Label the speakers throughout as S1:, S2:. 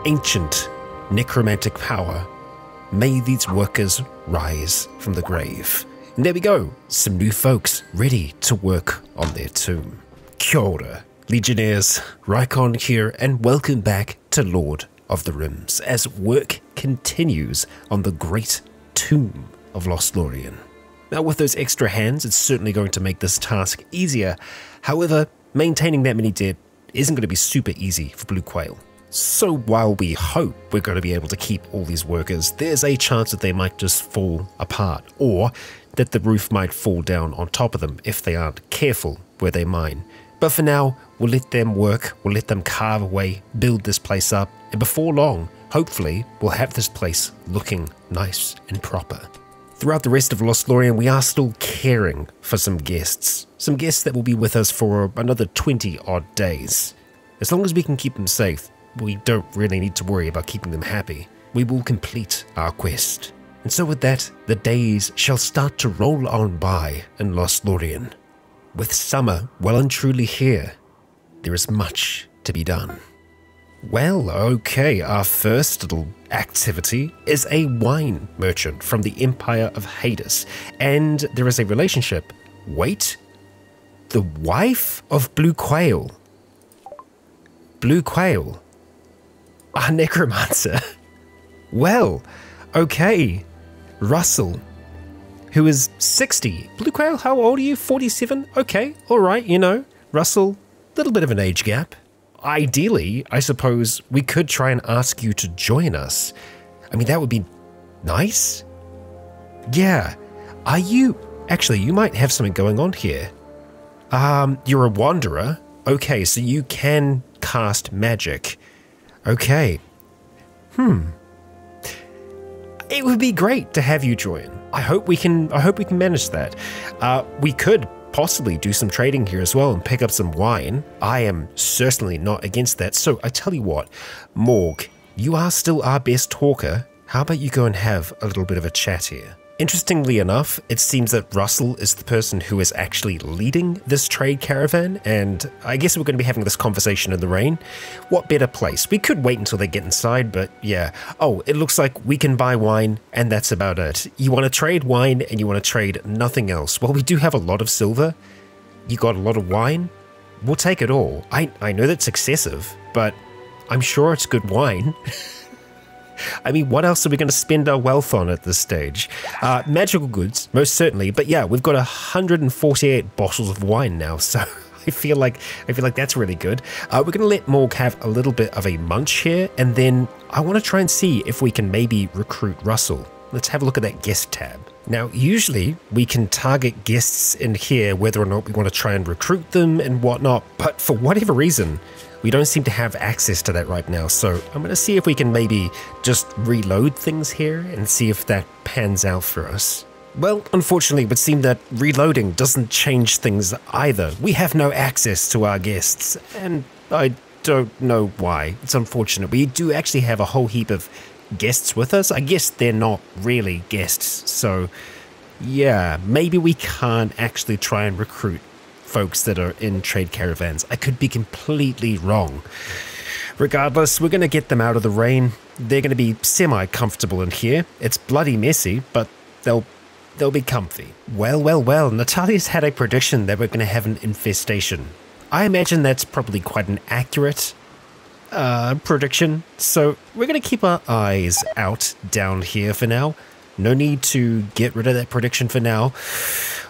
S1: ancient necromantic power. May these workers rise from the grave. And there we go, some new folks ready to work on their tomb. Kia ora, Legionnaires, Rycon here, and welcome back to Lord of the Rims as work continues on the great tomb of Lothlorien. Now with those extra hands, it's certainly going to make this task easier. However, maintaining that many dead isn't going to be super easy for Blue Quail. So while we hope we're going to be able to keep all these workers, there's a chance that they might just fall apart, or that the roof might fall down on top of them if they aren't careful where they mine. But for now, we'll let them work, we'll let them carve away, build this place up, and before long, hopefully, we'll have this place looking nice and proper. Throughout the rest of Lothlorien, we are still caring for some guests that will be with us for another 20 odd days. As long as we can keep them safe, we don't really need to worry about keeping them happy. We will complete our quest. And so with that, the days shall start to roll on by in Lothlorien. With summer well and truly here, there is much to be done. Well, okay, our first little activity is a wine merchant from the Empire of Hades, and there is a relationship. Wait, the wife of Blue Quail. Blue Quail, a necromancer. Well, okay, Russell, who is 60. Blue Quail, how old are you? 47? Okay, alright, you know, Russell, little bit of an age gap. Ideally, I suppose we could try and ask you to join us. I mean, that would be nice. Yeah, are you... Actually, you might have something going on here. You're a wanderer. Okay, so you can cast magic. Okay. It would be great to have you join. I hope we can manage that. We could possibly do some trading here as well and pick up some wine. I am certainly not against that. So I tell you what, Morg, you are still our best talker. How about you go and have a little bit of a chat here? Interestingly enough, it seems that Russell is the person who is actually leading this trade caravan, and I guess we're going to be having this conversation in the rain. What better place? We could wait until they get inside, but yeah. Oh, it looks like we can buy wine, and that's about it. You want to trade wine, and you want to trade nothing else. Well, we do have a lot of silver. You got a lot of wine. We'll take it all. I know that's excessive, but I'm sure it's good wine. I mean, what else are we going to spend our wealth on at this stage? Magical goods, most certainly. But yeah, we've got 148 bottles of wine now, so I feel like that's really good. We're going to let Morg have a little bit of a munch here, and then I want to try and see if we can maybe recruit Russell. Let's have a look at that guest tab. Now, usually we can target guests in here, whether or not we want to try and recruit them and whatnot, but for whatever reason, we don't seem to have access to that right now, so I'm going to see if we can maybe just reload things here and see if that pans out for us. Well, unfortunately, it would seem that reloading doesn't change things either. We have no access to our guests, and I don't know why. It's unfortunate. We do actually have a whole heap of guests with us. I guess they're not really guests, so yeah, maybe we can't actually try and recruit folks that are in trade caravans. I could be completely wrong. Regardless, we're going to get them out of the rain. They're going to be semi-comfortable in here. It's bloody messy, but they'll be comfy. Well, Natalia's had a prediction that we're going to have an infestation. I imagine that's probably quite an accurate prediction, so we're going to keep our eyes out down here for now. No need to get rid of that prediction for now.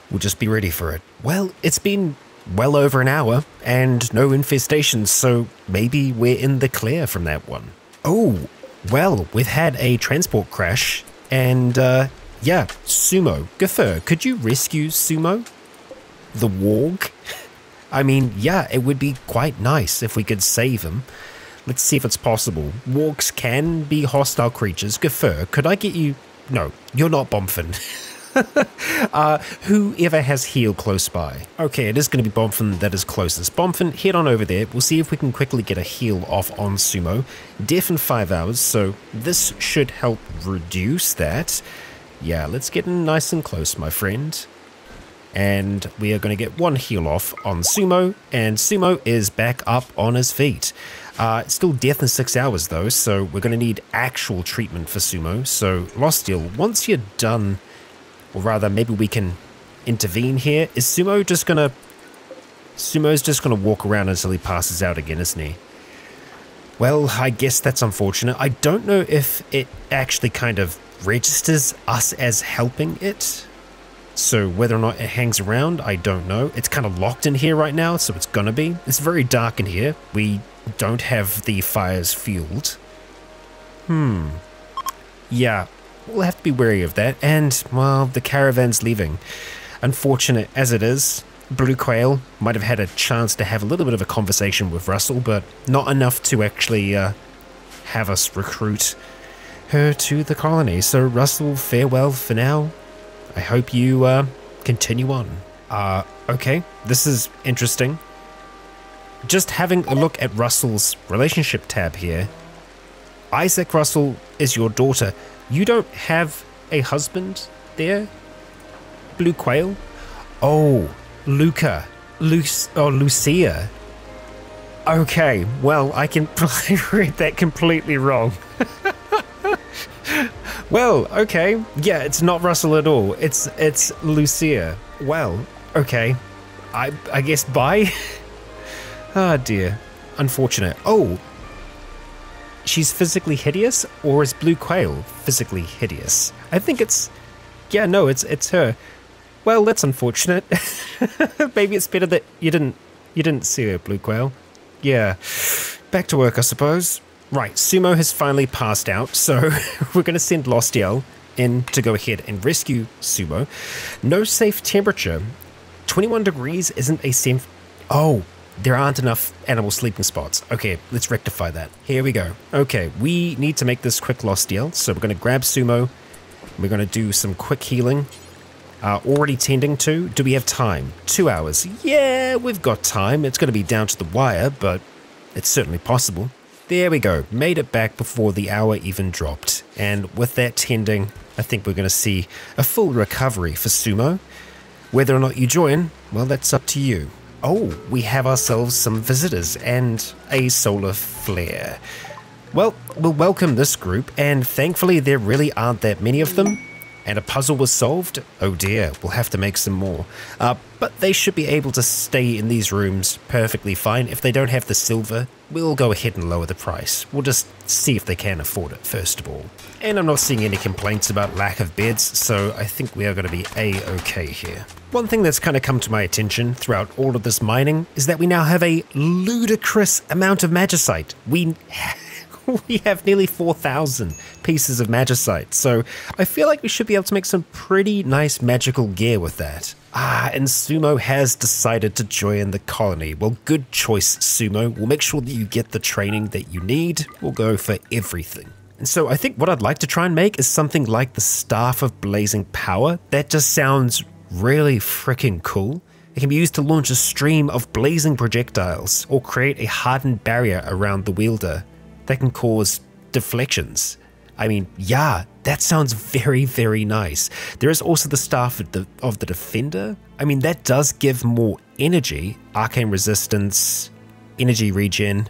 S1: We'll just be ready for it. Well, it's been well over an hour and no infestations, so maybe we're in the clear from that one. Oh, well, we've had a transport crash, and yeah, Sumo. Gaffer, could you rescue Sumo? The warg? I mean, yeah, it would be quite nice if we could save him. Let's see if it's possible. Wargs can be hostile creatures. Gaffer, could I get you... No, you're not Bomfin. Whoever has heal close by. Okay, it is going to be Bomfin that is closest. Bomfin, head on over there. We'll see if we can quickly get a heal off on Sumo. Death in 5 hours, so this should help reduce that. Yeah, let's get in nice and close, my friend. And we are going to get one heal off on Sumo, and Sumo is back up on his feet. Still death in 6 hours though, so we're going to need actual treatment for Sumo. So Lostiel, once you're done, or rather maybe we can intervene here. Is Sumo's just going to walk around until he passes out again, isn't he? Well, I guess that's unfortunate. I don't know if it actually kind of registers us as helping it. So whether or not it hangs around, I don't know. It's kind of locked in here right now, so it's gonna be. It's very dark in here. We don't have the fires fueled. Yeah, we'll have to be wary of that. And, well, the caravan's leaving. Unfortunate as it is, Blue Quail might have had a chance to have a little bit of a conversation with Russell, but not enough to actually have us recruit her to the colony. So Russell, farewell for now. I hope you continue on. Okay, this is interesting. Just having a look at Russell's relationship tab here. Isaac Russell is your daughter. You don't have a husband there? Blue Quail? Oh, Lucia. Okay, well, I read that completely wrong. Well, okay. Yeah, it's not Russell at all. It's Lucia. Well, okay. I guess bye. Ah, dear. Unfortunate. Oh. She's physically hideous, or is Blue Quail physically hideous? I think it's... Yeah, no, it's her. Well, that's unfortunate. Maybe it's better that you didn't see her, Blue Quail. Yeah. Back to work, I suppose. Right, Sumo has finally passed out, so we're going to send Lostiel in to go ahead and rescue Sumo. No safe temperature. 21 degrees isn't a safe... Oh, there aren't enough animal sleeping spots. Okay, let's rectify that. Here we go. Okay, we need to make this quick Lostiel, so we're going to grab Sumo. We're going to do some quick healing. Already tending to. Do we have time? 2 hours. Yeah, we've got time. It's going to be down to the wire, but it's certainly possible. There we go, made it back before the hour even dropped. And with that tending, I think we're going to see a full recovery for Sumo. Whether or not you join, well, that's up to you. Oh, we have ourselves some visitors and a solar flare. Well, we'll welcome this group, and thankfully there really aren't that many of them. And a puzzle was solved? Oh dear, we'll have to make some more. But they should be able to stay in these rooms perfectly fine. If they don't have the silver, we'll go ahead and lower the price. We'll just see if they can afford it first of all. And I'm not seeing any complaints about lack of beds, so I think we are going to be a-okay here. One thing that's kind of come to my attention throughout all of this mining is that we now have a ludicrous amount of magicite. We have nearly 4,000 pieces of magicite, so I feel like we should be able to make some pretty nice magical gear with that. And Sumo has decided to join the colony. Well, good choice, Sumo. We'll make sure that you get the training that you need. We'll go for everything. And so I think what I'd like to try and make is something like the Staff of Blazing Power. That just sounds really freaking cool. It can be used to launch a stream of blazing projectiles or create a hardened barrier around the wielder that can cause deflections. I mean, yeah, that sounds very, very nice. There is also the Staff of the Defender. I mean, that does give more energy, arcane resistance, energy regen.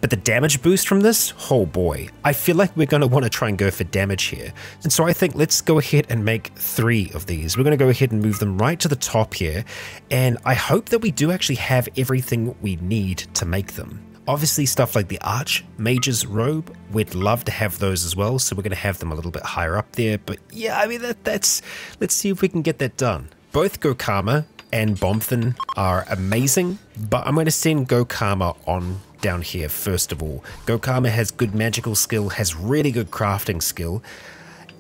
S1: But the damage boost from this, oh boy, I feel like we're going to want to try and go for damage here. And so I think let's go ahead and make 3 of these. We're going to go ahead and move them right to the top here. And I hope that we do actually have everything we need to make them. Obviously stuff like the Archmage's robe, we'd love to have those as well, so we're going to have them a little bit higher up there. But yeah, I mean, let's see if we can get that done. Both Gokama and Bombfin are amazing, but I'm going to send Gokama on down here first of all. Gokama has good magical skill, has really good crafting skill.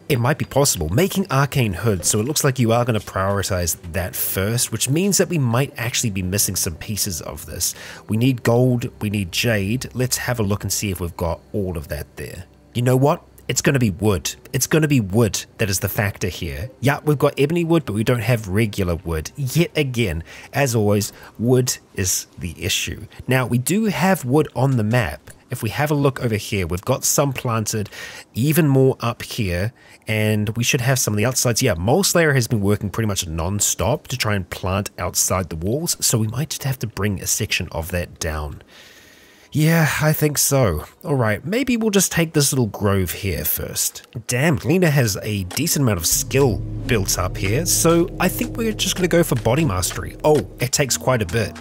S1: It might be possible. Making Arcane Hood, so it looks like you are going to prioritize that first, which means that we might actually be missing some pieces of this. We need gold, we need jade. Let's have a look and see if we've got all of that there. You know what? It's going to be wood. It's going to be wood that is the factor here. Yeah, we've got ebony wood, but we don't have regular wood. Yet again, as always, wood is the issue. Now, we do have wood on the map, if we have a look over here, we've got some planted, even more up here, and we should have some on the outsides. Yeah, Mole Slayer has been working pretty much non-stop to try and plant outside the walls, so we might just have to bring a section of that down. Yeah, I think so. Alright, maybe we'll just take this little grove here first. Damn, Lena has a decent amount of skill built up here, so I think we're just going to go for body mastery. Oh, it takes quite a bit.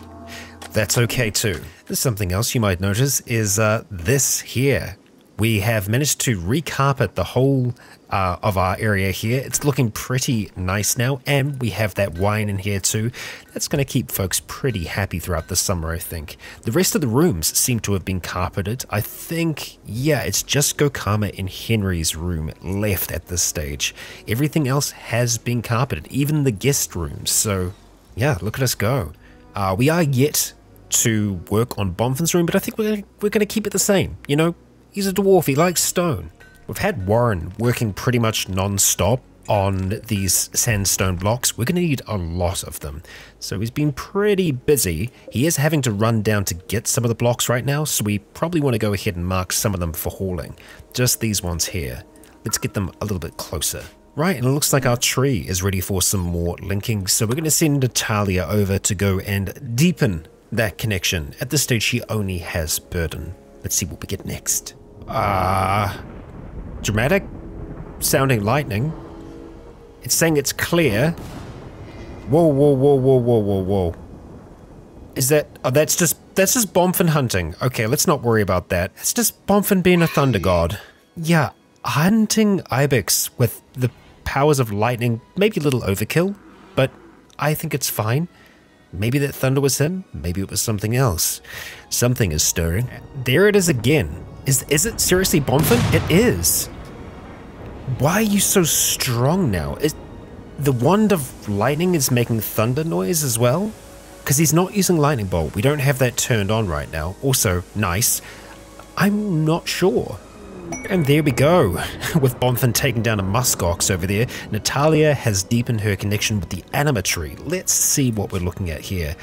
S1: That's okay too. There's something else you might notice is this here. We have managed to recarpet the whole of our area here. It's looking pretty nice now, and we have that wine in here too. That's going to keep folks pretty happy throughout the summer, I think. The rest of the rooms seem to have been carpeted. I think, yeah, it's just Gokama and Henry's room left at this stage. Everything else has been carpeted, even the guest rooms. So, yeah, look at us go. We are yet to work on Bonfin's room, but I think we're going to keep it the same, you know? He's a dwarf, he likes stone. We've had Warren working pretty much non-stop on these sandstone blocks. We're going to need a lot of them. So he's been pretty busy. He is having to run down to get some of the blocks right now, so we probably want to go ahead and mark some of them for hauling. Just these ones here. Let's get them a little bit closer. Right, and it looks like our tree is ready for some more linking, so we're going to send Natalia over to go and deepen that connection. At this stage, she only has burden. Let's see what we get next. Dramatic sounding lightning. It's saying it's clear. Whoa, whoa, whoa, whoa, whoa, whoa, whoa. Is that, oh, that's just Bonfin hunting. Okay, let's not worry about that. It's just Bonfin being a thunder god. Yeah, hunting Ibex with the powers of lightning, maybe a little overkill, but I think it's fine. Maybe that thunder was him, maybe it was something else. Something is stirring. There it is again. Is it seriously Bonfin? It is. Why are you so strong now? The wand of lightning is making thunder noise as well? Because he's not using lightning bolt. We don't have that turned on right now. Also, nice. I'm not sure. And there we go. With Bonfin taking down a muskox over there, Natalia has deepened her connection with the anima tree. Let's see what we're looking at here.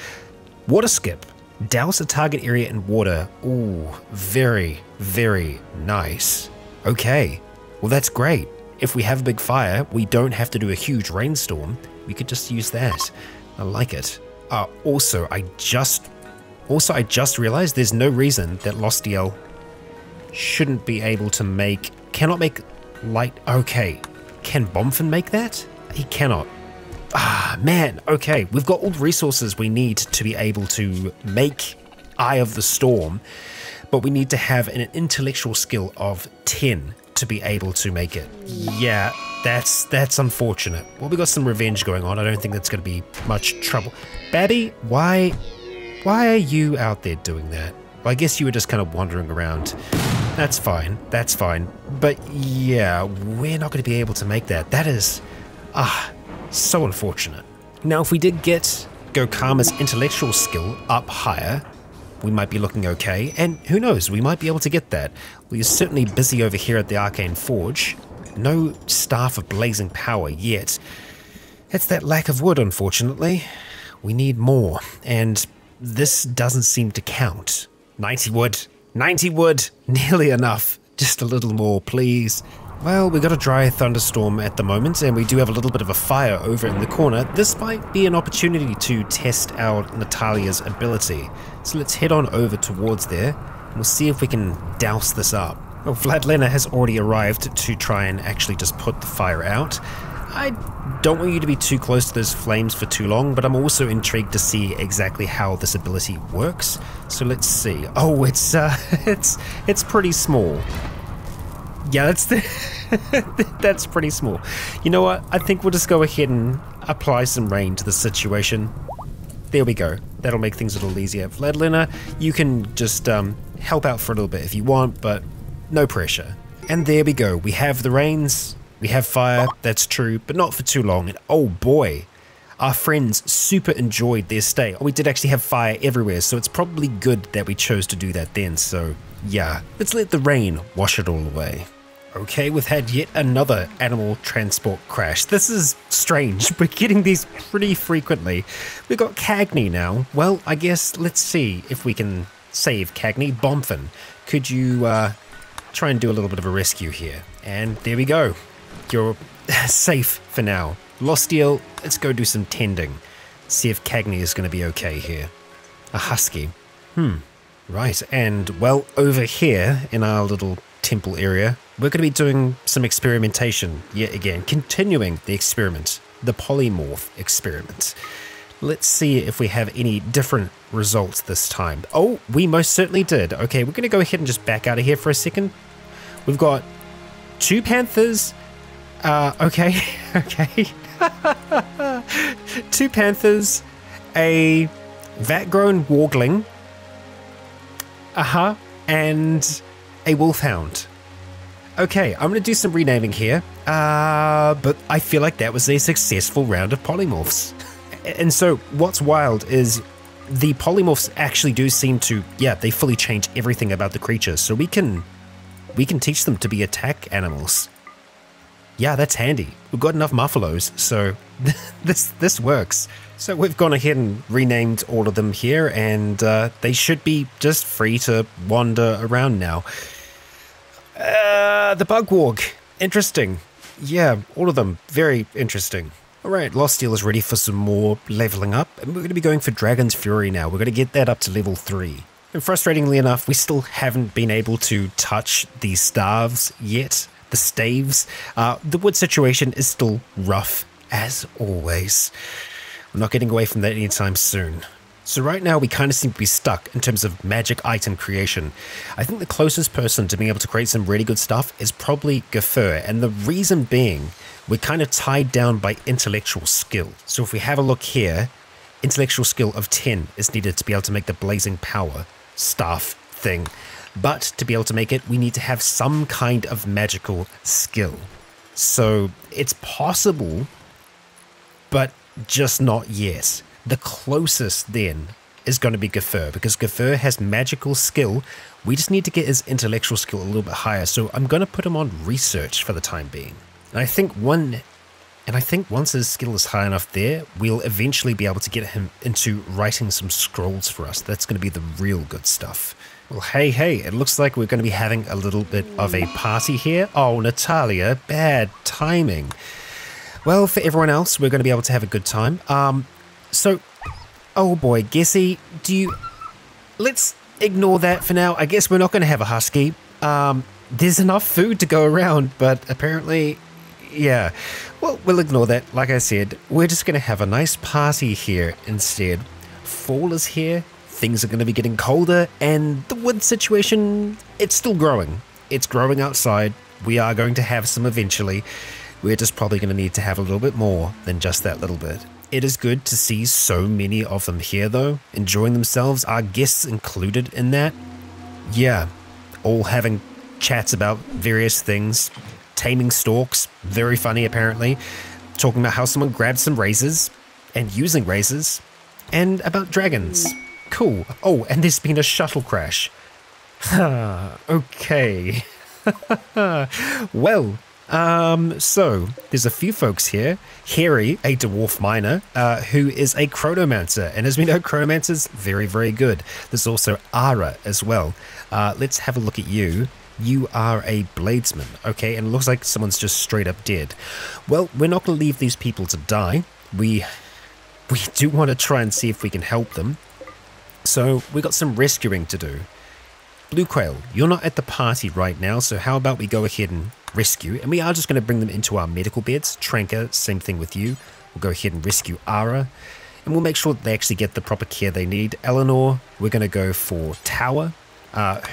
S1: Water skip. Douse a target area in water. Ooh, very, very nice. Okay, well that's great. If we have a big fire, we don't have to do a huge rainstorm. We could just use that. I like it. Also, I just realized there's no reason that Lostiel shouldn't be able to cannot make light. Okay, can Bonfin make that? He cannot. Ah, man, okay, we've got all the resources we need to be able to make Eye of the Storm, but we need to have an intellectual skill of 10 to be able to make it. Yeah, that's unfortunate. Well, we got some revenge going on. I don't think that's going to be much trouble. Babby, why are you out there doing that? Well, I guess you were just kind of wandering around. That's fine, that's fine. But yeah, we're not going to be able to make that. That is, so unfortunate. Now, if we did get Gokama's intellectual skill up higher, we might be looking okay, and who knows, we might be able to get that. We're certainly busy over here at the Arcane Forge. No Staff of Blazing Power yet. It's that lack of wood, unfortunately. We need more, and this doesn't seem to count. 90 wood. 90 wood. Nearly enough. Just a little more, please. Well, we got a dry thunderstorm at the moment, and we do have a little bit of a fire over in the corner. This might be an opportunity to test out Natalia's ability. So let's head on over towards there, and we'll see if we can douse this up. Well, Vladlena has already arrived to try and actually just put the fire out. I don't want you to be too close to those flames for too long, but I'm also intrigued to see exactly how this ability works. So let's see. Oh, it's pretty small. Yeah, that's pretty small. You know what? I think we'll just go ahead and apply some rain to the situation. There we go. That'll make things a little easier. Vladlena, you can just help out for a little bit if you want, but no pressure. And there we go. We have the rains. We have fire. That's true, but not for too long. And oh boy, our friends super enjoyed their stay. We did actually have fire everywhere, so it's probably good that we chose to do that then. So yeah, let's let the rain wash it all away. Okay, we've had yet another animal transport crash. This is strange. We're getting these pretty frequently. We've got Cagney now. Well, I guess let's see if we can save, Cagney. Bomfin, could you try and do a little bit of a rescue here? And there we go. You're safe for now. Lostiel, let's go do some tending. See if Cagney is going to be okay here. A husky. Right, and well, over here in our little temple area, we're going to be doing some experimentation yet again, continuing the experiment, the Polymorph Experiment. Let's see if we have any different results this time. Oh, we most certainly did. Okay, we're going to go ahead and just back out of here for a second. We've got 2 panthers. Okay, okay. 2 panthers, a vat-grown wargling, and a wolfhound. Okay, I'm going to do some renaming here, but I feel like that was a successful round of polymorphs. And so what's wild is the polymorphs actually do seem to, yeah, they fully change everything about the creatures, so we can teach them to be attack animals. Yeah, that's handy. We've got enough Mufflers, so this works. So we've gone ahead and renamed all of them here, and they should be just free to wander around now. The Bugwarg, interesting. Yeah, all of them, very interesting. Alright, Lostiel is ready for some more leveling up, and we're going to be going for Dragon's Fury now. We're going to get that up to level 3. And frustratingly enough, we still haven't been able to touch the staves yet. The staves. The wood situation is still rough, as always. I'm not getting away from that anytime soon. So right now we kind of seem to be stuck in terms of magic item creation. I think the closest person to being able to create some really good stuff is probably Gafur, and the reason being, we're kind of tied down by intellectual skill. So if we have a look here, intellectual skill of 10 is needed to be able to make the blazing power staff thing. But to be able to make it, we need to have some kind of magical skill. So it's possible, but just not yet. The closest then is going to be Gafur, because Gafur has magical skill. We just need to get his intellectual skill a little bit higher. So I'm going to put him on research for the time being. And I think once his skill is high enough there, we'll eventually be able to get him into writing some scrolls for us. That's going to be the real good stuff. Well, hey, it looks like we're going to be having a little bit of a party here. Oh, Natalia, bad timing. Well, for everyone else, we're going to be able to have a good time. So, oh boy, Gessie, let's ignore that for now. I guess we're not going to have a husky. There's enough food to go around, but apparently, yeah. Well, we'll ignore that. Like I said, we're just going to have a nice party here instead. Fall is here. Things are going to be getting colder, and the wood situation, it's still growing. It's growing outside. We are going to have some eventually. We're just probably going to need to have a little bit more than just that little bit. It is good to see so many of them here, though, enjoying themselves. Our guests included in that. Yeah, all having chats about various things. Taming storks, very funny apparently. Talking about how someone grabbed some razors, and using razors. And about dragons. Cool. Oh, and there's been a shuttle crash. Okay. Well, so there's a few folks here. Harry, a dwarf miner, who is a chronomancer, and as we know, chronomancers, very, very good. There's also Ara as well. Let's have a look at you. You are a bladesman, okay, and it looks like someone's just straight up dead. Well, we're not going to leave these people to die. We do want to try and see if we can help them. So we got some rescuing to do. Blue Quail, you're not at the party right now, so how about we go ahead and rescue? And we are just going to bring them into our medical beds. Tranka, same thing with you. We'll go ahead and rescue Ara, and we'll make sure that they actually get the proper care they need. Eleanor, we're going to go for Tower,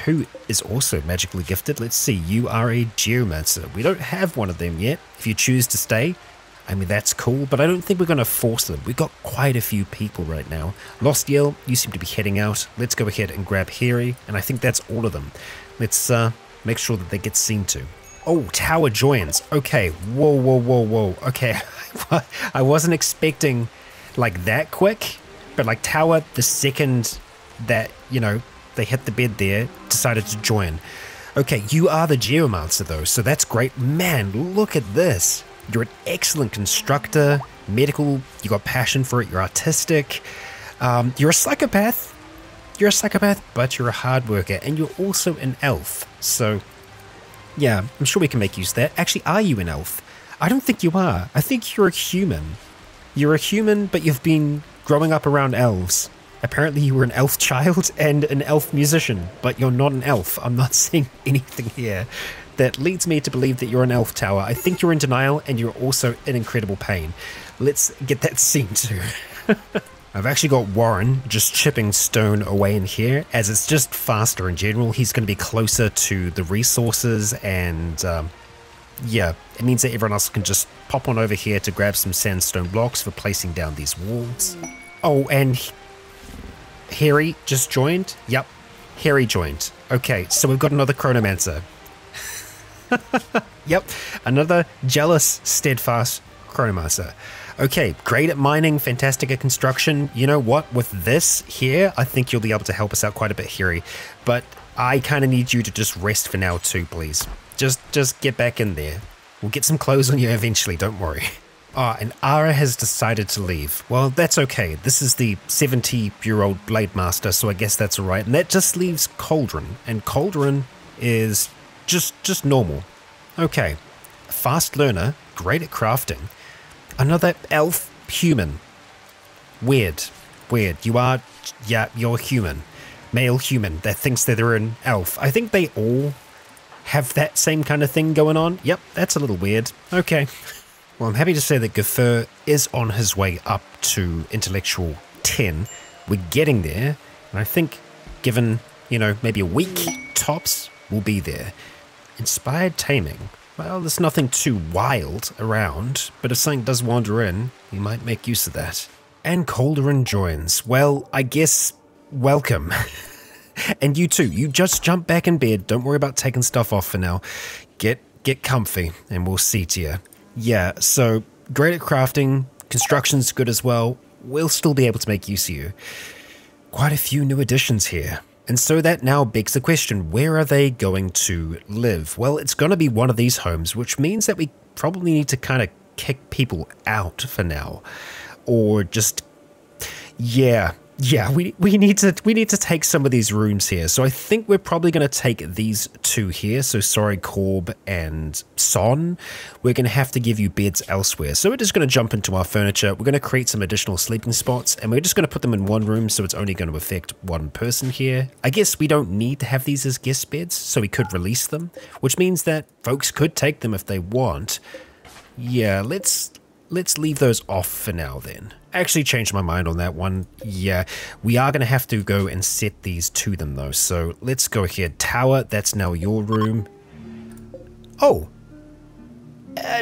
S1: who is also magically gifted. Let's see, you are a Geomancer. We don't have one of them yet. If you choose to stay, I mean, that's cool, but I don't think we're going to force them. We've got quite a few people right now. Lostiel, you seem to be heading out. Let's go ahead and grab Harry, and I think that's all of them. Let's make sure that they get seen to. Oh, Tower joins. Okay, whoa. Okay, I wasn't expecting like that quick, but like Tower, the second that, you know, they hit the bed there, decided to join. Okay, you are the Geomancer though, so that's great. Man, look at this. You're an excellent constructor, medical, you got passion for it, you're artistic, you're a psychopath, you're a psychopath, but you're a hard worker, and you're also an elf. So, yeah, I'm sure we can make use of that. Actually, are you an elf? I don't think you are. I think you're a human. You're a human, but you've been growing up around elves. Apparently you were an elf child and an elf musician, but you're not an elf. I'm not seeing anything here that leads me to believe that you're an elf tower. I think you're in denial, and you're also in incredible pain. Let's get that scene too. I've actually got Warren just chipping stone away in here, as it's just faster in general. He's going to be closer to the resources, and yeah, it means that everyone else can just pop on over here to grab some sandstone blocks for placing down these walls. Oh, and Harry just joined? Yep, Harry joined. Okay, so we've got another Chronomancer. Yep, another jealous, steadfast Chronomancer. Okay, great at mining, fantastic at construction. You know what? With this here, I think you'll be able to help us out quite a bit, Harry. But I kind of need you to just rest for now too, please. Just get back in there. We'll get some clothes on you eventually, don't worry. Ah, and Ara has decided to leave. Well, that's okay. This is the 70-year-old Blade Master, so I guess that's alright. And that just leaves Cauldron. And Cauldron is just normal. Okay. Fast learner, great at crafting. Another elf human. Weird. You are, yeah, you're human. Male human that thinks that they're an elf. I think they all have that same kind of thing going on. Yep, that's a little weird. Okay. Well, I'm happy to say that Gafur is on his way up to intellectual 10. We're getting there, and I think given, you know, maybe a week tops, we'll be there. Inspired taming. Well, there's nothing too wild around, but if something does wander in, we might make use of that. And Calderon joins. Well, I guess, welcome. And you too, you just jump back in bed. Don't worry about taking stuff off for now. Get comfy, and we'll see to you. Yeah, so great at crafting, construction's good as well. We'll still be able to make use of you. Quite a few new additions here. And so that now begs the question, where are they going to live? Well, it's going to be one of these homes, which means that we probably need to kind of kick people out for now. Or just, yeah, we need to take some of these rooms here. So I think we're probably going to take these two here. So sorry, Corb and Son. We're going to have to give you beds elsewhere. So we're just going to jump into our furniture. We're going to create some additional sleeping spots, and we're just going to put them in one room. So it's only going to affect one person here. I guess we don't need to have these as guest beds, so we could release them, which means that folks could take them if they want. Yeah, let's leave those off for now then. I actually changed my mind on that one. Yeah, we are going to have to go and set these to them though. So let's go ahead. Tower, that's now your room. Oh,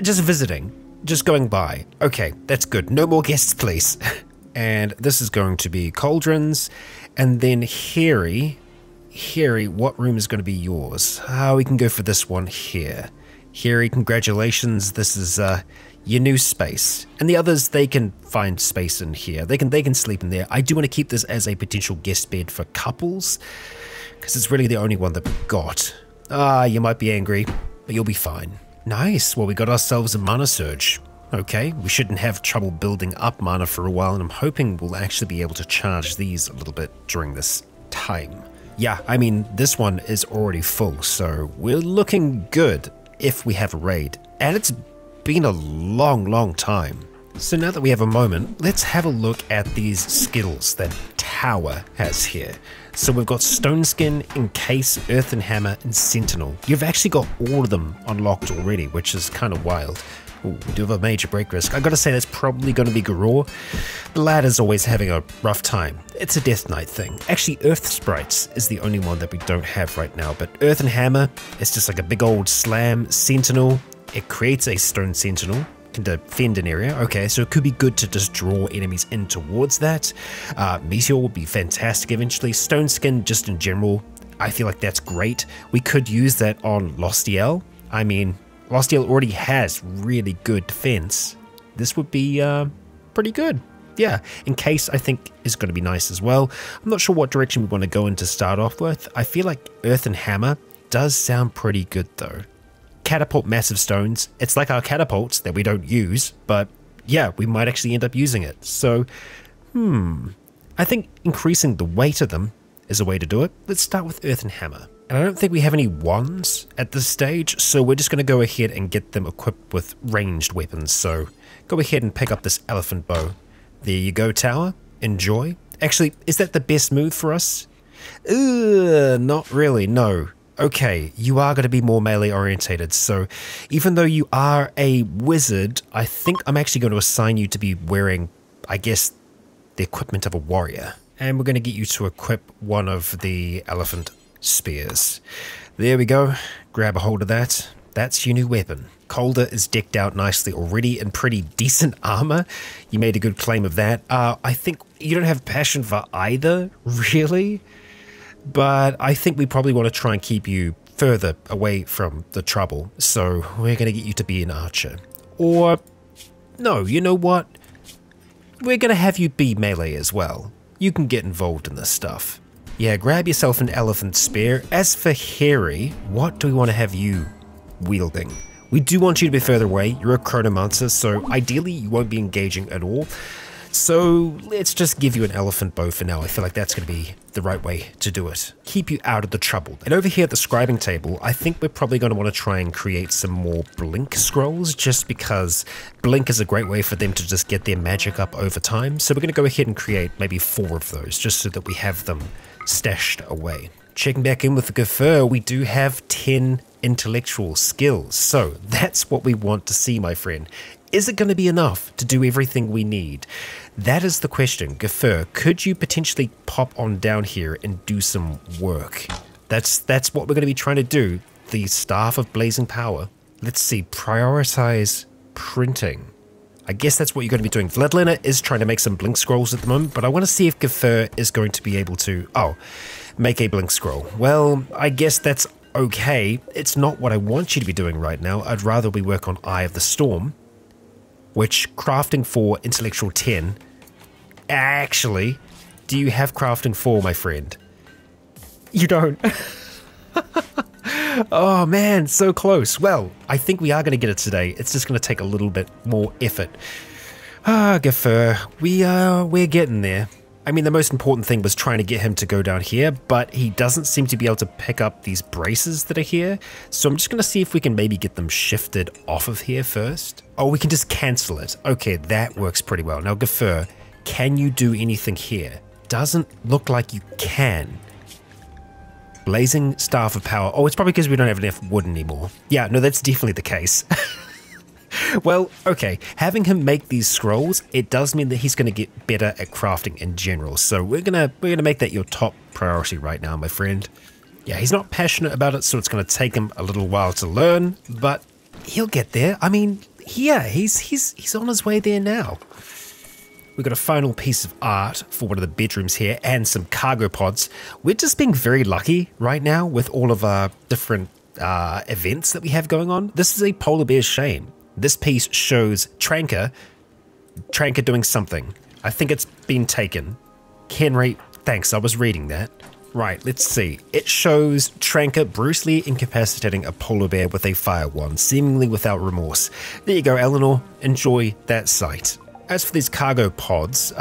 S1: just visiting, just going by. Okay, that's good. No more guests, please. And this is going to be Cauldron's. And then Harry, what room is going to be yours? We can go for this one here. Harry, congratulations. This is your new space. And the others, they can find space in here. They can sleep in there. I do want to keep this as a potential guest bed for couples, because it's really the only one that we've got. You might be angry, but you'll be fine. Nice. Well, we got ourselves a mana surge. Okay, we shouldn't have trouble building up mana for a while, and I'm hoping we'll actually be able to charge these a little bit during this time. Yeah, I mean, this one is already full, so we're looking good if we have a raid. And it's been a long time. So now that we have a moment, let's have a look at these Skittles that Tower has here. So we've got Stone Skin, Encase, Earthen Hammer, and Sentinel. You've actually got all of them unlocked already, which is kind of wild. Ooh, we do have a major break risk. I gotta say that's probably gonna be Garor. The lad is always having a rough time. It's a Death Knight thing. Actually, Earth Sprites is the only one that we don't have right now, but Earthen Hammer, it's just like a big old slam. Sentinel, it creates a stone sentinel, can defend an area. Okay, so it could be good to just draw enemies in towards that. Meteor would be fantastic eventually. Stone Skin, just in general, I feel like that's great. We could use that on Lostiel. I mean, Lostiel already has really good defense. This would be pretty good. Yeah, Encase I think is going to be nice as well. I'm not sure what direction we want to go in to start off with. I feel like Earthen Hammer does sound pretty good though. Catapult massive stones. It's like our catapults that we don't use, but yeah, we might actually end up using it. So, I think increasing the weight of them is a way to do it. Let's start with earthen hammer. And I don't think we have any wands at this stage, so we're just going to go ahead and get them equipped with ranged weapons. So go ahead and pick up this elephant bow. There you go, tower. Enjoy. Actually, is that the best move for us? Not really, no. Okay, you are going to be more melee orientated, so even though you are a wizard, I think I'm actually going to assign you to be wearing, I guess, the equipment of a warrior. And we're going to get you to equip one of the elephant spears. There we go. Grab a hold of that. That's your new weapon. Calder is decked out nicely already in pretty decent armor. You made a good claim of that. I think you don't have passion for either, really. But I think we probably want to try and keep you further away from the trouble. So we're going to get you to be an archer. Or, no, you know what? We're going to have you be melee as well. You can get involved in this stuff. Yeah, grab yourself an elephant spear. As for Harry, what do we want to have you wielding? We do want you to be further away. You're a chronomancer, so ideally you won't be engaging at all. So let's just give you an elephant bow for now. I feel like that's going to be the right way to do it. Keep you out of the trouble. And over here at the scribing table, I think we're probably going to want to try and create some more blink scrolls, just because blink is a great way for them to just get their magic up over time. So we're going to go ahead and create maybe 4 of those, just so that we have them stashed away. Checking back in with the Gaffer, we do have 10 intellectual skills. So that's what we want to see, my friend. Is it going to be enough to do everything we need? That is the question. Gaffer, could you potentially pop on down here and do some work? That's what we're going to be trying to do. The Staff of Blazing Power. Let's see, prioritize printing. I guess that's what you're going to be doing. Vladlena is trying to make some blink scrolls at the moment, but I want to see if Gaffer is going to be able to, make a blink scroll. Well, I guess that's okay. It's not what I want you to be doing right now. I'd rather we work on Eye of the Storm, which crafting for intellectual 10. Actually, do you have crafting 4, my friend? You don't. Oh man, so close. Well, I think we are going to get it today. It's just going to take a little bit more effort. Gaffer, we're getting there. I mean, the most important thing was trying to get him to go down here, but he doesn't seem to be able to pick up these braces that are here. So I'm just going to see if we can maybe get them shifted off of here first. Oh, we can just cancel it. Okay, that works pretty well. Now, Gaffer, can you do anything here? Doesn't look like you can. Blazing Staff of Power. Oh, it's probably because we don't have enough wood anymore. Yeah, no, that's definitely the case. Well, okay, having him make these scrolls, it does mean that he's going to get better at crafting in general. So we're gonna make that your top priority right now, my friend. Yeah, he's not passionate about it, so it's going to take him a little while to learn, but he'll get there. I mean, yeah, he's on his way there now. We've got a final piece of art for one of the bedrooms here and some cargo pods. We're just being very lucky right now with all of our different events that we have going on. This is a polar bear's shame. This piece shows Tranker doing something. I think it's been taken. Henry, thanks, I was reading that. Right, let's see. It shows Tranker brutally incapacitating a polar bear with a fire wand, seemingly without remorse. There you go, Eleanor. Enjoy that sight. As for these cargo pods,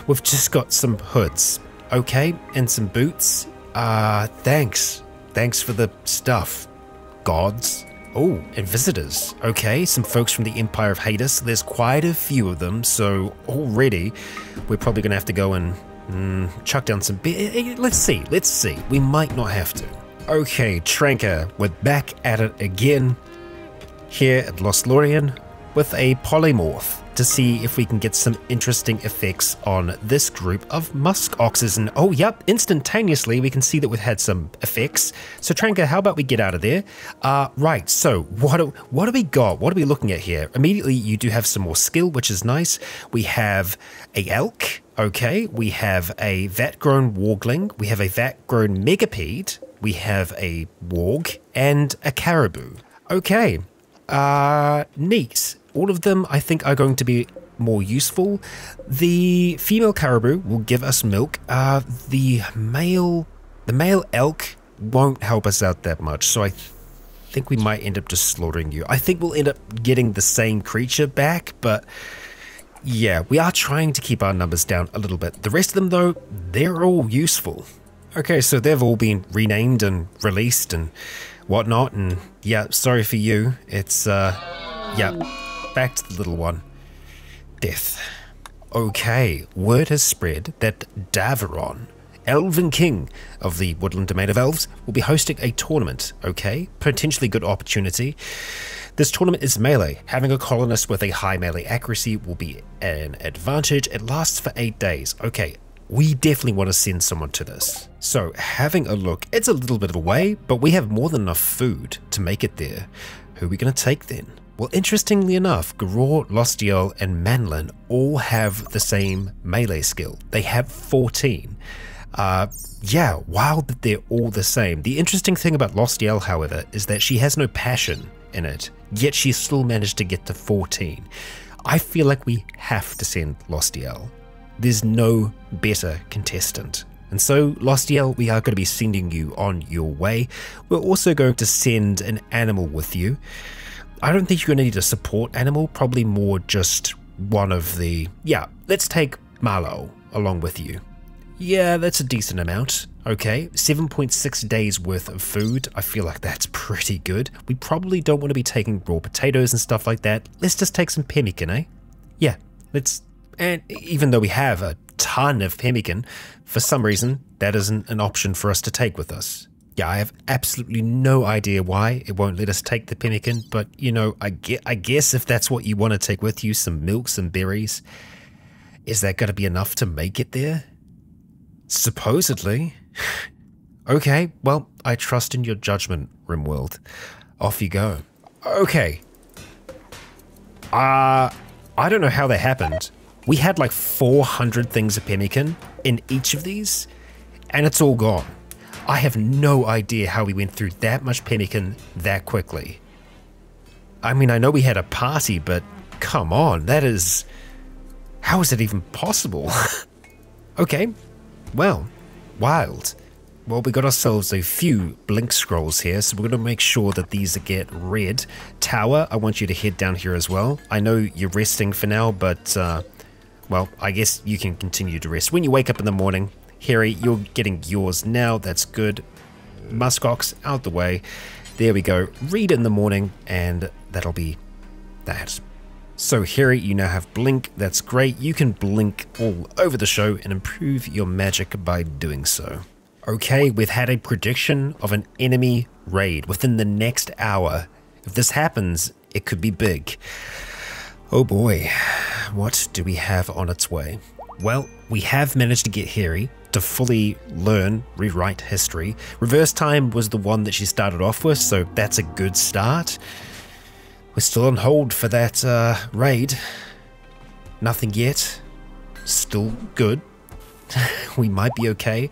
S1: we've just got some hoods, okay, and some boots. Thanks. Thanks for the stuff, gods. Oh, and visitors. Okay, some folks from the Empire of Hades. There's quite a few of them, so already we're probably going to have to go and chuck down some... Let's see. We might not have to. Okay, Tranker, we're back at it again here at Lost Lorien with a polymorph to see if we can get some interesting effects on this group of musk oxes. And oh, yep, instantaneously we can see that we've had some effects. So Tranker, how about we get out of there? Right, so what do we got? What are we looking at here? Immediately you do have some more skill, which is nice. We have a elk, okay. We have a vat-grown wargling. We have a vat-grown megapede. We have a warg and a caribou. Okay, neat. All of them, I think, are going to be more useful. The female caribou will give us milk. The male elk won't help us out that much, so I think we might end up just slaughtering you. I think we'll end up getting the same creature back, but yeah, we are trying to keep our numbers down a little bit. The rest of them, though, they're all useful. Okay, so they've all been renamed and released and whatnot, and yeah, sorry for you. It's, yeah, back to the little one. Death. Okay, word has spread that Daveron, Elven King of the Woodland Domain of Elves, will be hosting a tournament, okay? Potentially good opportunity. This tournament is melee. Having a colonist with a high melee accuracy will be an advantage. It lasts for 8 days. Okay, we definitely want to send someone to this. So, having a look, it's a little bit of a way, but we have more than enough food to make it there. Who are we going to take then? Well, interestingly enough, Garor, Lostiel, and Manlin all have the same melee skill. They have 14. Yeah, wild that they're all the same. The interesting thing about Lostiel, however, is that she has no passion in it, yet she still managed to get to 14. I feel like we have to send Lostiel. There's no better contestant. And so, Lostiel, we are going to be sending you on your way. We're also going to send an animal with you. I don't think you're going to need a support animal, probably more just one of the... Yeah, let's take Marlowe along with you. Yeah, that's a decent amount. Okay, 7.6 days worth of food. I feel like that's pretty good. We probably don't want to be taking raw potatoes and stuff like that. Let's just take some pemmican, eh? Yeah, let's... And even though we have a ton of pemmican, for some reason, that isn't an option for us to take with us. Yeah, I have absolutely no idea why it won't let us take the pemmican, but, you know, I guess if that's what you want to take with you, some milk, some berries, is that going to be enough to make it there? Supposedly. Okay, well, I trust in your judgment, RimWorld. Off you go. Okay. I don't know how that happened. We had like 400 things of pemmican in each of these, and it's all gone. I have no idea how we went through that much pemmican that quickly. I mean, I know we had a party, but come on, that is... How is it even possible? Okay, well, wild. Well, we got ourselves a few blink scrolls here, so we're going to make sure that these get read. Tower, I want you to head down here as well. I know you're resting for now, but, well, I guess you can continue to rest. When you wake up in the morning, Harry, you're getting yours now. That's good. Muskox, out the way. There we go. Read in the morning, and that'll be that. So, Harry, you now have Blink. That's great. You can blink all over the show and improve your magic by doing so. Okay, we've had a prediction of an enemy raid within the next hour. If this happens, it could be big. Oh boy, what do we have on its way? Well, we have managed to get Harry to fully learn, rewrite history. Reverse time was the one that she started off with, so that's a good start. We're still on hold for that raid. Nothing yet. Still good. We might be okay.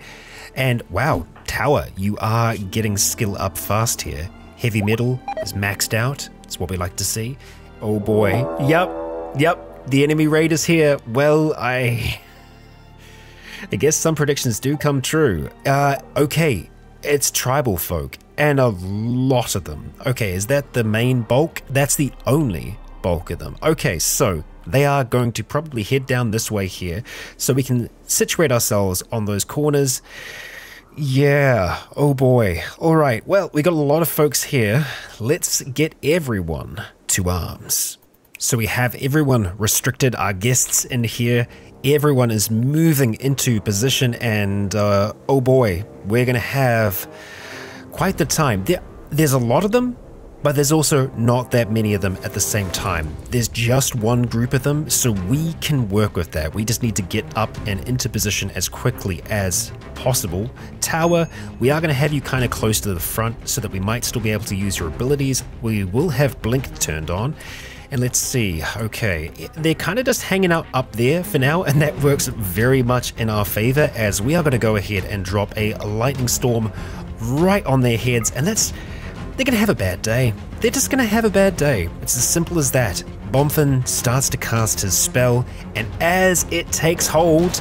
S1: And wow, Tower, you are getting skill up fast here. Heavy metal is maxed out. That's what we like to see. Oh boy. Yep. The enemy raid is here. Well, I guess some predictions do come true. Okay, it's tribal folk, and a lot of them. Okay, is that the main bulk? That's the only bulk of them. Okay, so they are going to probably head down this way here, so we can situate ourselves on those corners. Yeah, oh boy. All right, well, we got a lot of folks here. Let's get everyone to arms. So we have everyone restricted, our guests in here. Everyone is moving into position, and oh boy, we're gonna have quite the time. There's a lot of them, but there's also not that many of them at the same time. There's just one group of them, so we can work with that. We just need to get up and into position as quickly as possible. Tower, we are going to have you kind of close to the front so that we might still be able to use your abilities. We will have Blink turned on. And let's see, okay, they're kind of just hanging out up there for now, and that works very much in our favor, as we are going to go ahead and drop a lightning storm right on their heads, and they're going to have a bad day. They're just going to have a bad day. It's as simple as that. Bomfin starts to cast his spell, and as it takes hold,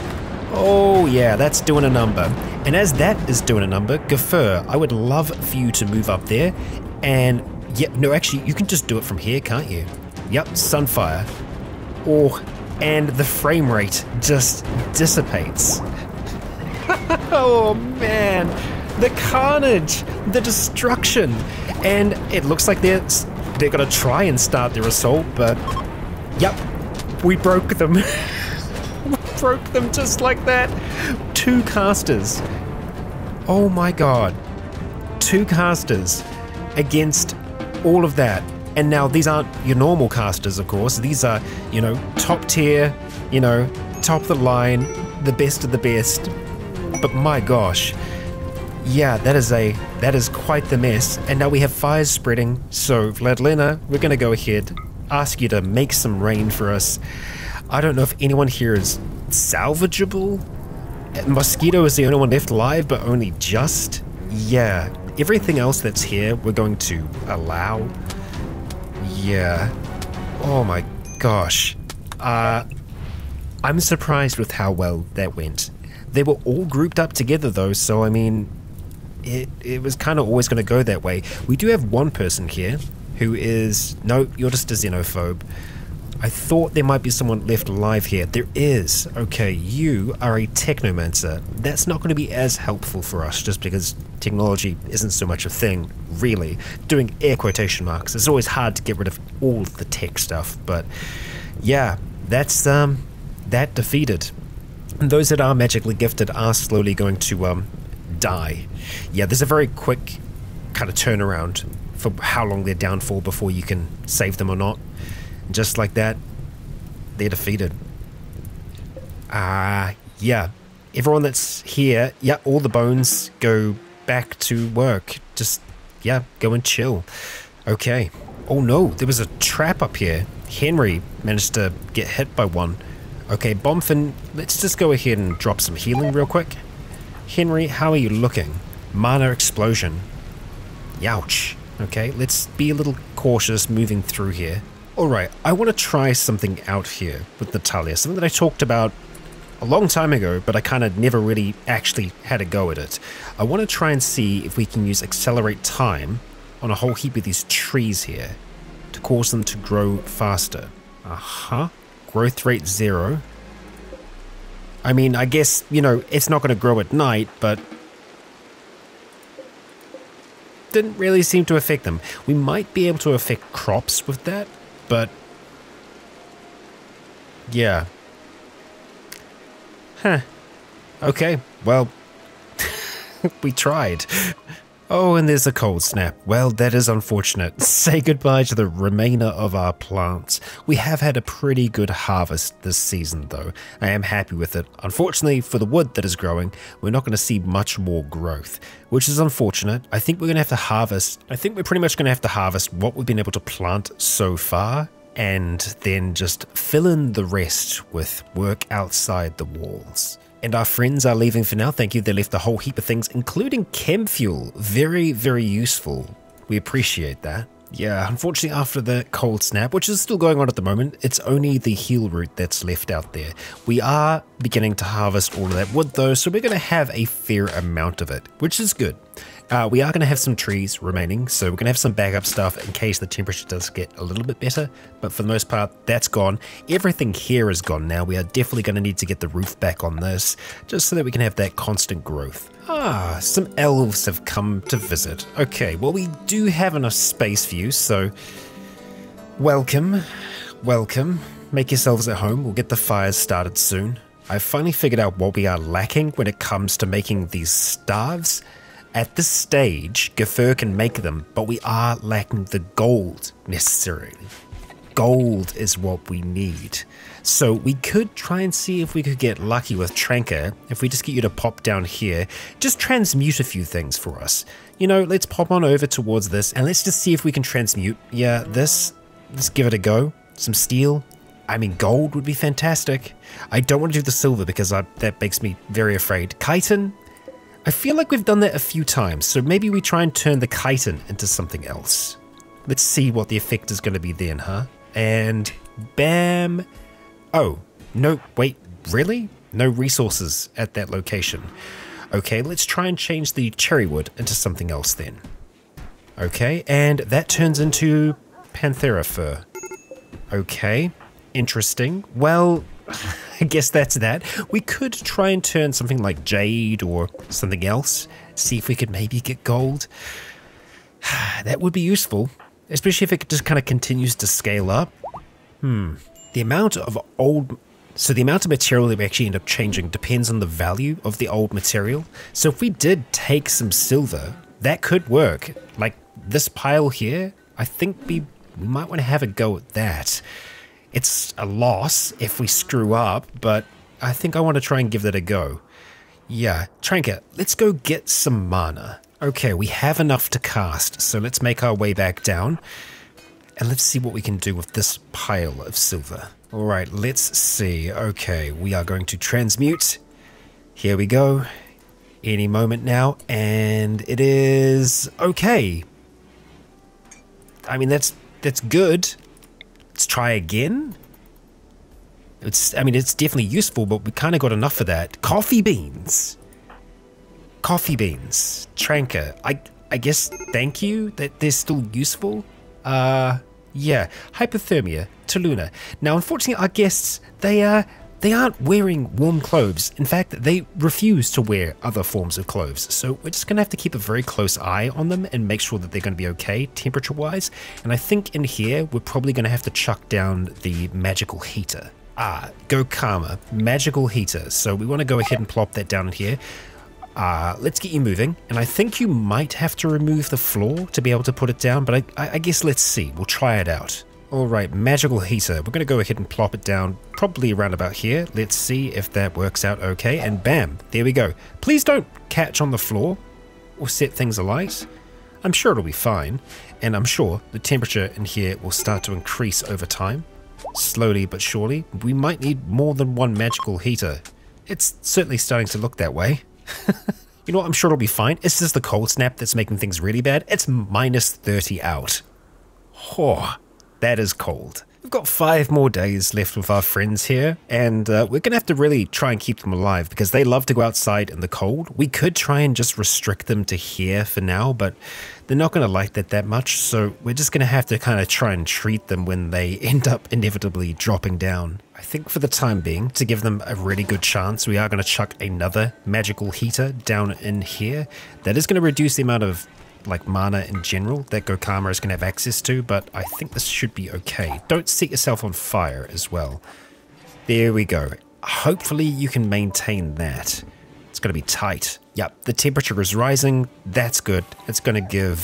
S1: oh yeah, that's doing a number. And as that is doing a number, Gafur, I would love for you to move up there, and yeah, no, actually, you can just do it from here, can't you? Yep, Sunfire. Oh, and the frame rate just dissipates. Oh man, the carnage, the destruction. And it looks like they're gonna try and start their assault, but yep, we broke them. We broke them just like that. 2 casters. Oh my god. 2 casters against all of that. And now these aren't your normal casters, of course. These are, you know, top tier, you know, top of the line, the best of the best. But my gosh, yeah, that is quite the mess. And now we have fires spreading. So Vladlena, we're gonna go ahead, ask you to make some rain for us. I don't know if anyone here is salvageable. Mosquito is the only one left alive, but only just. Yeah, everything else that's here, we're going to allow. Yeah. Oh my gosh. I'm surprised with how well that went. They were all grouped up together though, so I mean, it was kind of always going to go that way. We do have one person here who is... No, you're just a xenophobe. I thought there might be someone left alive here. There is. Okay, you are a technomancer. That's not going to be as helpful for us just because technology isn't so much a thing, really. Doing air quotation marks. It's always hard to get rid of all of the tech stuff, but yeah, that's that defeated. And those that are magically gifted are slowly going to die. Yeah, there's a very quick kind of turnaround for how long they're down for before you can save them or not. Just like that, they're defeated. Yeah. Everyone that's here, yeah, all the bones go back to work. Just, yeah, go and chill. Okay. Oh no, there was a trap up here. Henry managed to get hit by one. Okay, Bomfin, let's just go ahead and drop some healing real quick. Henry, how are you looking? Mana explosion. Youch. Okay, let's be a little cautious moving through here. Alright, I want to try something out here with Natalia, something that I talked about a long time ago, but I kind of never really actually had a go at it. I want to try and see if we can use accelerate time on a whole heap of these trees here to cause them to grow faster. Growth rate 0. I mean, I guess, you know, it's not going to grow at night, but didn't really seem to affect them. We might be able to affect crops with that. But, yeah. Huh. Okay, well, we tried. Oh, and there's a cold snap. Well, that is unfortunate. Say goodbye to the remainder of our plants. We have had a pretty good harvest this season, though. I am happy with it. Unfortunately, for the wood that is growing, we're not going to see much more growth, which is unfortunate. I think we're going to have to harvest. I think we're pretty much going to have to harvest what we've been able to plant so far, and then just fill in the rest with work outside the walls. And our friends are leaving for now. Thank you. They left a whole heap of things, including chem fuel. Very, very useful. We appreciate that. Yeah, unfortunately after the cold snap, which is still going on at the moment, it's only the heal route that's left out there. We are beginning to harvest all of that wood though, so we're going to have a fair amount of it, which is good. We are going to have some trees remaining, so we're going to have some backup stuff in case the temperature does get a little bit better, but for the most part, that's gone. Everything here is gone now. We are definitely going to need to get the roof back on this, just so that we can have that constant growth. Some elves have come to visit. Okay, well, we do have enough space for you, so welcome, welcome. Make yourselves at home. We'll get the fires started soon. I've finally figured out what we are lacking when it comes to making these staves. At this stage, Gafur can make them, but we are lacking the gold necessarily. Gold is what we need. So we could try and see if we could get lucky with Tranker. If we just get you to pop down here, just transmute a few things for us. You know, let's pop on over towards this and let's just see if we can transmute. Yeah, let's give it a go. Some steel. I mean, gold would be fantastic. I don't want to do the silver because that makes me very afraid. Chitin? I feel like we've done that a few times, so maybe we try and turn the chitin into something else. Let's see what the effect is going to be then, huh? And bam. Oh, no, wait, really? No resources at that location. Okay, let's try and change the cherry wood into something else then. Okay, and that turns into Panthera fur. Okay, interesting. Well, I guess that's that. We could try and turn something like jade or something else. See if we could maybe get gold. That would be useful, especially if it just kind of continues to scale up. The amount of material that we actually end up changing depends on the value of the old material. So if we did take some silver, that could work. Like this pile here, I think we might want to have a go at that. It's a loss if we screw up, but I think I want to try and give that a go. Yeah, Tranker, let's go get some mana. Okay, we have enough to cast, so let's make our way back down. And let's see what we can do with this pile of silver. Alright, let's see. Okay, we are going to transmute. Here we go. Any moment now, and it is okay. I mean, that's good. Let's try again. It's definitely useful, but we kind of got enough for that. Coffee beans. Coffee beans. Tranker. I guess thank you that they're still useful. Yeah. Hypothermia. Taluna. Now, unfortunately, our guests, they aren't wearing warm clothes. In fact, they refuse to wear other forms of clothes. So we're just going to have to keep a very close eye on them and make sure that they're going to be okay temperature-wise. And I think in here, we're probably going to have to chuck down the magical heater. Go Karma. Magical heater. So we want to go ahead and plop that down here. Let's get you moving. And I think you might have to remove the floor to be able to put it down, but I guess let's see. We'll try it out. Alright, magical heater. We're going to go ahead and plop it down probably around about here. Let's see if that works out okay. And bam, there we go. Please don't catch on the floor or set things alight. I'm sure it'll be fine. And I'm sure the temperature in here will start to increase over time. Slowly but surely. We might need more than one magical heater. It's certainly starting to look that way. You know what? I'm sure it'll be fine. It's just the cold snap that's making things really bad. It's minus 30 out. Oh. That is cold. We've got 5 more days left with our friends here, and we're going to have to really try and keep them alive because they love to go outside in the cold. We could try and just restrict them to here for now, but they're not going to like that much, so we're just going to have to kind of try and treat them when they end up inevitably dropping down. I think for the time being, to give them a really good chance, we are going to chuck another magical heater down in here. That is going to reduce the amount of mana in general that Gokama is going to have access to, but I think this should be okay. Don't set yourself on fire as well. There we go. Hopefully you can maintain that. It's going to be tight. Yep, the temperature is rising. That's good. It's going to give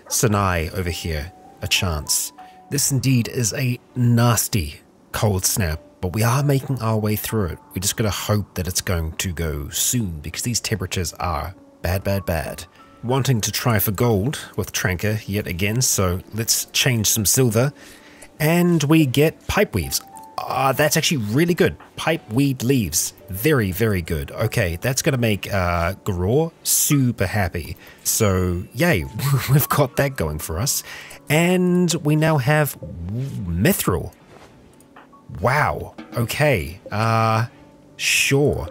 S1: Sanai over here a chance. This indeed is a nasty cold snap, but we are making our way through it. We're just going to hope that it's going to go soon because these temperatures are bad, bad, bad. Wanting to try for gold with Tranker yet again, so let's change some silver. And we get pipe weaves. That's actually really good. Pipe weed leaves. Very, very good. Okay, that's going to make Garor super happy. So, yay, we've got that going for us. And we now have mithril. Wow. Okay. Sure.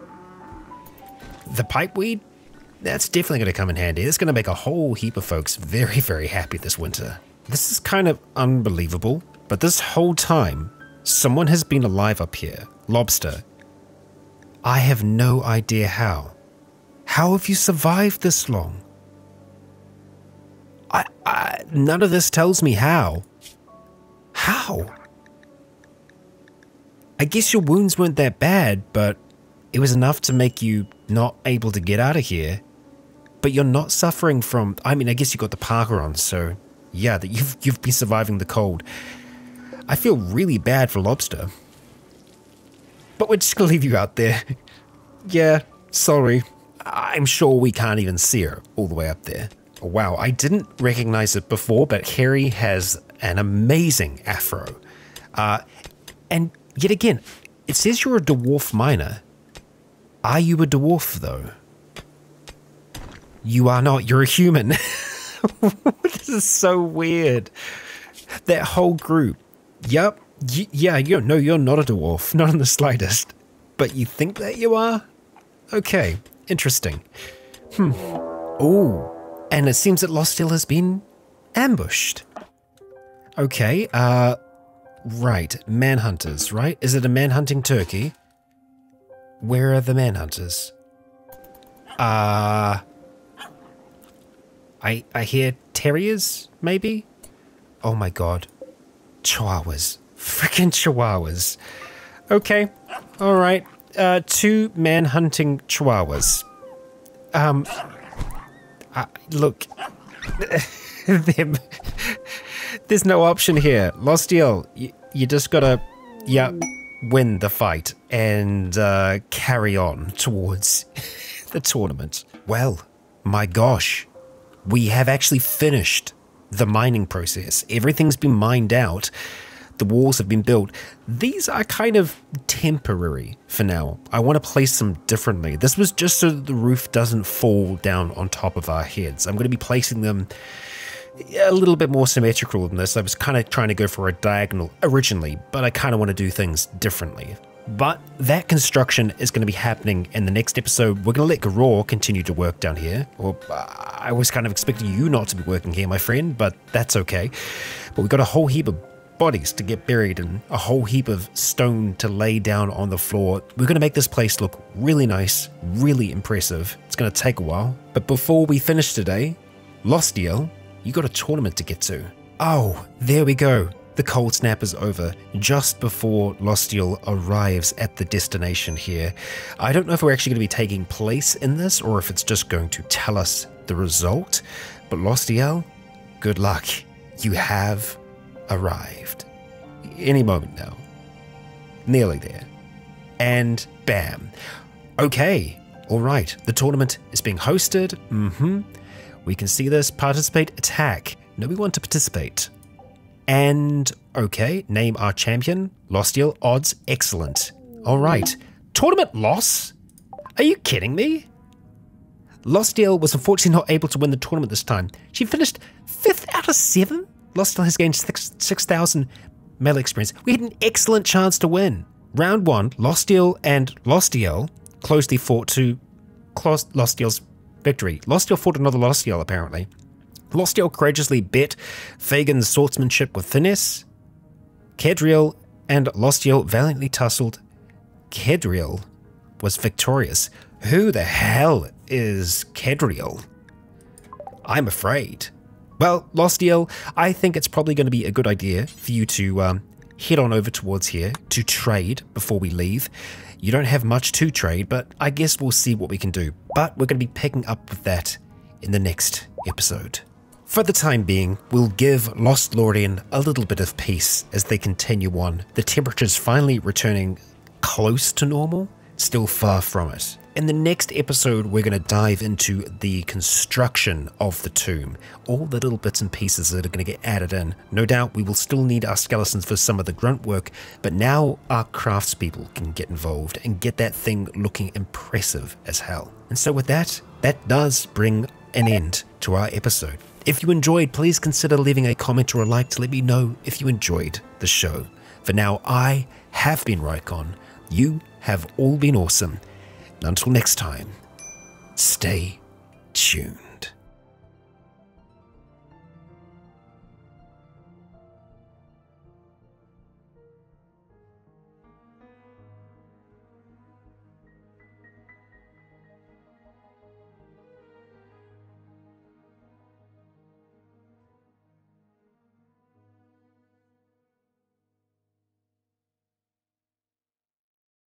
S1: The pipe weed? That's definitely going to come in handy. It's going to make a whole heap of folks very, very happy this winter. This is kind of unbelievable, but this whole time, someone has been alive up here. Lobster. I have no idea how. How have you survived this long? None of this tells me how. How? I guess your wounds weren't that bad, but it was enough to make you not able to get out of here. But you're not suffering from, I guess you got the parka on, so yeah, that you've been surviving the cold. I feel really bad for Lobster. But we're just gonna leave you out there. Yeah, sorry. I'm sure we can't even see her all the way up there. Wow, I didn't recognize it before, but Harry has an amazing afro. And yet again, it says you're a dwarf miner. Are you a dwarf, though? You are not. You're a human. This is so weird. That whole group. Yep. You're not a dwarf. Not in the slightest. But you think that you are? Okay. Interesting. Oh. And it seems that Lost Hill has been ambushed. Okay. Right, manhunters, right? Is it a manhunting turkey? Where are the manhunters? I hear terriers, maybe? Oh my god. Chihuahuas. Freaking chihuahuas. Okay, alright. 2 manhunting chihuahuas. Look. There's no option here. Lostiel, you just gotta, win the fight and carry on towards the tournament. Well, my gosh, we have actually finished the mining process. Everything's been mined out. The walls have been built. These are kind of temporary for now. I want to place them differently. This was just so that the roof doesn't fall down on top of our heads. I'm going to be placing them a little bit more symmetrical than this. I was kind of trying to go for a diagonal originally, but I kind of want to do things differently. But that construction is going to be happening in the next episode. We're going to let Garor continue to work down here. Or I was kind of expecting you not to be working here, my friend, but that's okay. But we've got a whole heap of bodies to get buried and a whole heap of stone to lay down on the floor. We're going to make this place look really nice, really impressive. It's going to take a while. But before we finish today, Lostiel, you got a tournament to get to. Oh, there we go. The cold snap is over just before Lostiel arrives at the destination here. I don't know if we're actually going to be taking place in this or if it's just going to tell us the result. But Lostiel, good luck. You have arrived. Any moment now. Nearly there. And bam. Okay. All right. The tournament is being hosted. We can see this. Participate, attack. No, we want to participate. And, okay, name our champion. Lostiel, odds, excellent. All right. Tournament loss? Are you kidding me? Lostiel was unfortunately not able to win the tournament this time. She finished 5th out of 7? Lostiel has gained 6,000 melee experience. We had an excellent chance to win. Round 1, Lostiel and Lostiel closely fought to Lostiel's victory. Lostiel fought another Lostiel, apparently. Lostiel courageously bet Fagin's swordsmanship with finesse. Kedriel and Lostiel valiantly tussled. Kedriel was victorious. Who the hell is Kedriel? I'm afraid. Well, Lostiel, I think it's probably going to be a good idea for you to head on over towards here to trade before we leave. You don't have much to trade, but I guess we'll see what we can do. But we're going to be picking up with that in the next episode. For the time being, we'll give Lost Lordian a little bit of peace as they continue on. The temperature's finally returning close to normal, still far from it. In the next episode, we're going to dive into the construction of the tomb, all the little bits and pieces that are going to get added in. No doubt we will still need our skeletons for some of the grunt work, but now our craftspeople can get involved and get that thing looking impressive as hell. And so with that, that does bring an end to our episode. If you enjoyed, please consider leaving a comment or a like to let me know if you enjoyed the show. For now, I have been Rycon. You have all been awesome. Until next time, stay tuned.